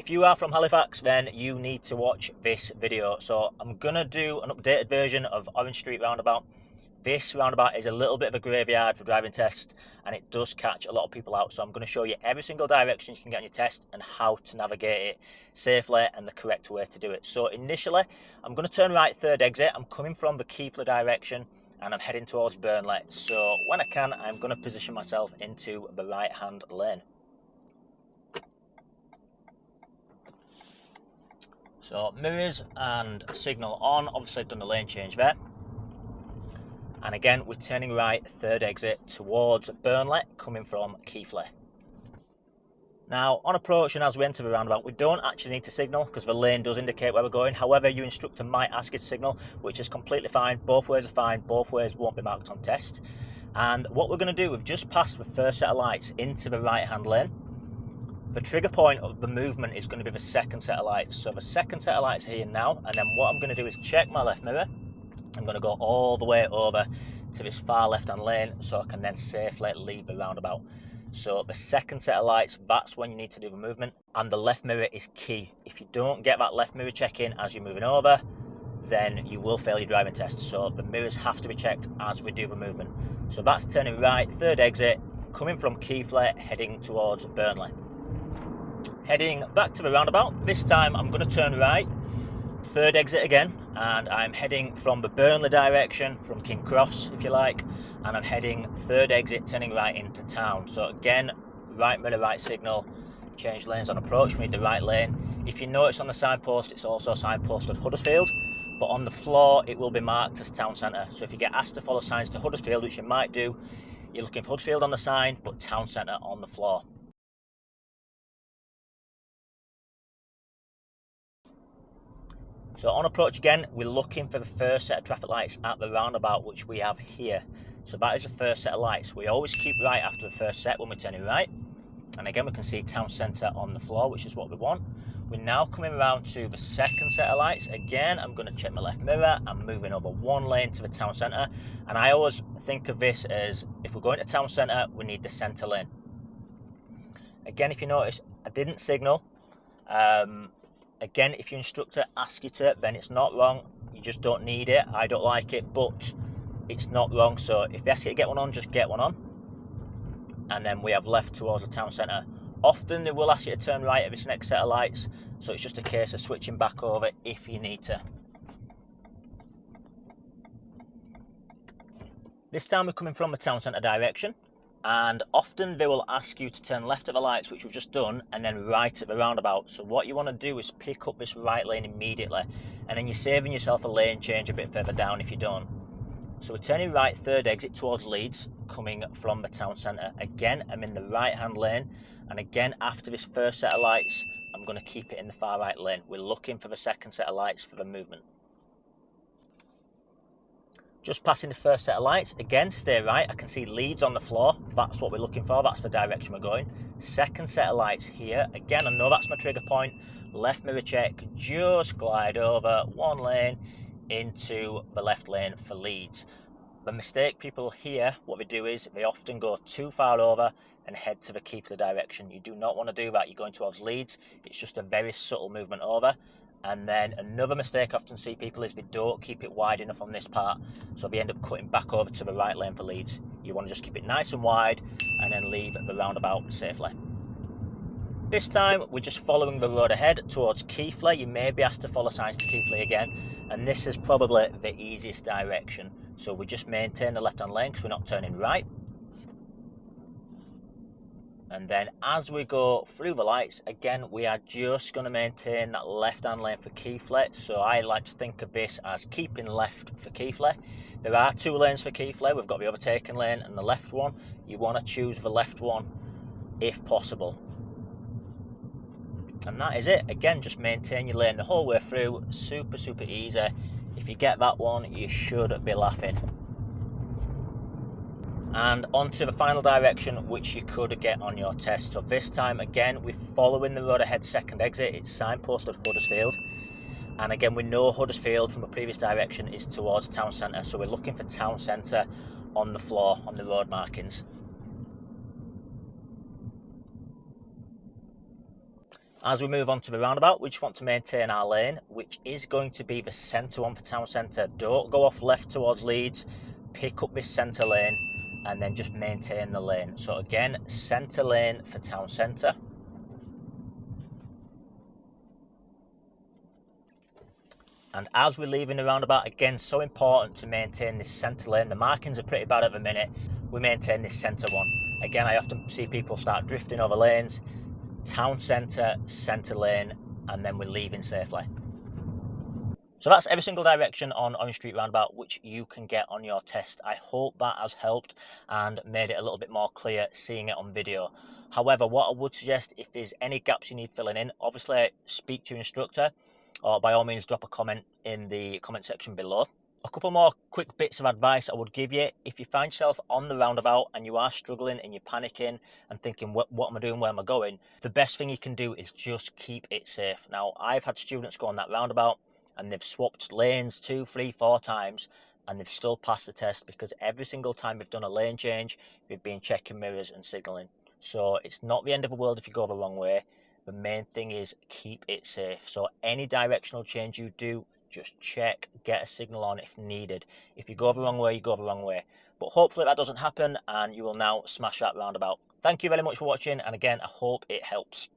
If you are from Halifax, then you need to watch this video. So I'm going to do an updated version of Orange Street Roundabout. This roundabout is a little bit of a graveyard for driving tests, and it does catch a lot of people out. So I'm going to show you every single direction you can get on your test and how to navigate it safely and the correct way to do it. So initially, I'm going to turn right third exit. I'm coming from the Keighley direction and I'm heading towards Burnley. So when I can, I'm going to position myself into the right hand lane. So mirrors and signal on, obviously done the lane change there. And again, we're turning right third exit towards Burnley, coming from Keighley. Now, on approach and as we enter the roundabout, we don't actually need to signal because the lane does indicate where we're going. However, your instructor might ask you to signal, which is completely fine. Both ways are fine, both ways won't be marked on test. And what we're going to do, we've just passed the first set of lights into the right hand lane. The trigger point of the movement is going to be the second set of lights. So the second set of lights are here now, and then what I'm going to do is check my left mirror. I'm going to go all the way over to this far left hand lane so I can then safely leave the roundabout. So the second set of lights, that's when you need to do the movement, and the left mirror is key. If you don't get that left mirror check in as you're moving over, then you will fail your driving test. So the mirrors have to be checked as we do the movement. So that's turning right, third exit, coming from Keighley, heading towards Burnley. Heading back to the roundabout, this time I'm going to turn right, third exit again, and I'm heading from the Burnley direction, from King Cross if you like, and I'm heading third exit, turning right into town. So again, right mirror, right signal, change lanes on approach, need the right lane. If you notice on the signpost, it's also signposted Huddersfield, but on the floor it will be marked as town centre. So if you get asked to follow signs to Huddersfield, which you might do, you're looking for Huddersfield on the sign, but town centre on the floor. So on approach again, we're looking for the first set of traffic lights at the roundabout, which we have here. So that is the first set of lights. We always keep right after the first set when we're turning right. And again, we can see town centre on the floor, which is what we want. We're now coming around to the second set of lights. Again, I'm going to check my left mirror. I'm moving over one lane to the town centre. And I always think of this as, if we're going to town centre, we need the centre lane. Again, if you notice, I didn't signal. Again, if your instructor asks you to, then it's not wrong. You just don't need it. I don't like it, but it's not wrong. So if they ask you to get one on, just get one on. And then we have left towards the town centre. Often they will ask you to turn right at this next set of lights, so it's just a case of switching back over if you need to. This time we're coming from the town centre direction. And often they will ask you to turn left at the lights, which we've just done, and then right at the roundabout. So what you want to do is pick up this right lane immediately, and then you're saving yourself a lane change a bit further down if you don't. So we're turning right third exit towards Leeds, coming from the town centre. Again, I'm in the right hand lane, and again after this first set of lights, I'm going to keep it in the far right lane. We're looking for the second set of lights for the movement. Just passing the first set of lights, again stay right, I can see Leeds on the floor, that's what we're looking for, that's the direction we're going. Second set of lights here, again I know that's my trigger point, left mirror check, just glide over one lane into the left lane for Leeds. The mistake people here, what they do is they often go too far over and head to the Keighley direction. You do not want to do that, you're going towards Leeds, it's just a very subtle movement over. And then another mistake I often see people is they don't keep it wide enough on this part, so they end up cutting back over to the right lane for Leeds. You want to just keep it nice and wide and then leave the roundabout safely. This time we're just following the road ahead towards Keighley. You may be asked to follow signs to Keighley again, and this is probably the easiest direction. So we just maintain the left hand lane because we're not turning right. And then as we go through the lights, again, we are just going to maintain that left-hand lane for Keighley. So I like to think of this as keeping left for Keighley. There are two lanes for Keighley. We've got the overtaking lane and the left one. You want to choose the left one if possible. And that is it. Again, just maintain your lane the whole way through. Super, super easy. If you get that one, you should be laughing. And onto the final direction which you could get on your test. So this time again we're following the road ahead second exit. It's signposted Huddersfield, and again we know Huddersfield from a previous direction is towards town centre, so we're looking for town centre on the floor on the road markings. As we move on to the roundabout, we just want to maintain our lane, which is going to be the centre one for town centre. Don't go off left towards Leeds, pick up this centre lane and then just maintain the lane. So again, centre lane for town centre. And as we're leaving the roundabout, again, so important to maintain this centre lane. The markings are pretty bad at the minute. We maintain this centre one. Again, I often see people start drifting over lanes. Town centre, centre lane, and then we're leaving safely. So that's every single direction on Orange Street Roundabout which you can get on your test. I hope that has helped and made it a little bit more clear seeing it on video. However, what I would suggest, if there's any gaps you need filling in, obviously speak to your instructor, or by all means drop a comment in the comment section below. A couple more quick bits of advice I would give you: if you find yourself on the roundabout and you are struggling and you're panicking and thinking, what am I doing, where am I going, the best thing you can do is just keep it safe. Now, I've had students go on that roundabout and they've swapped lanes 2, 3, 4 times and they've still passed the test, because every single time they've done a lane change, they've been checking mirrors and signalling. So it's not the end of the world if you go the wrong way. The main thing is keep it safe. So any directional change you do, just check, get a signal on if needed. If you go the wrong way, you go the wrong way. But hopefully that doesn't happen and you will now smash that roundabout. Thank you very much for watching, and again, I hope it helps.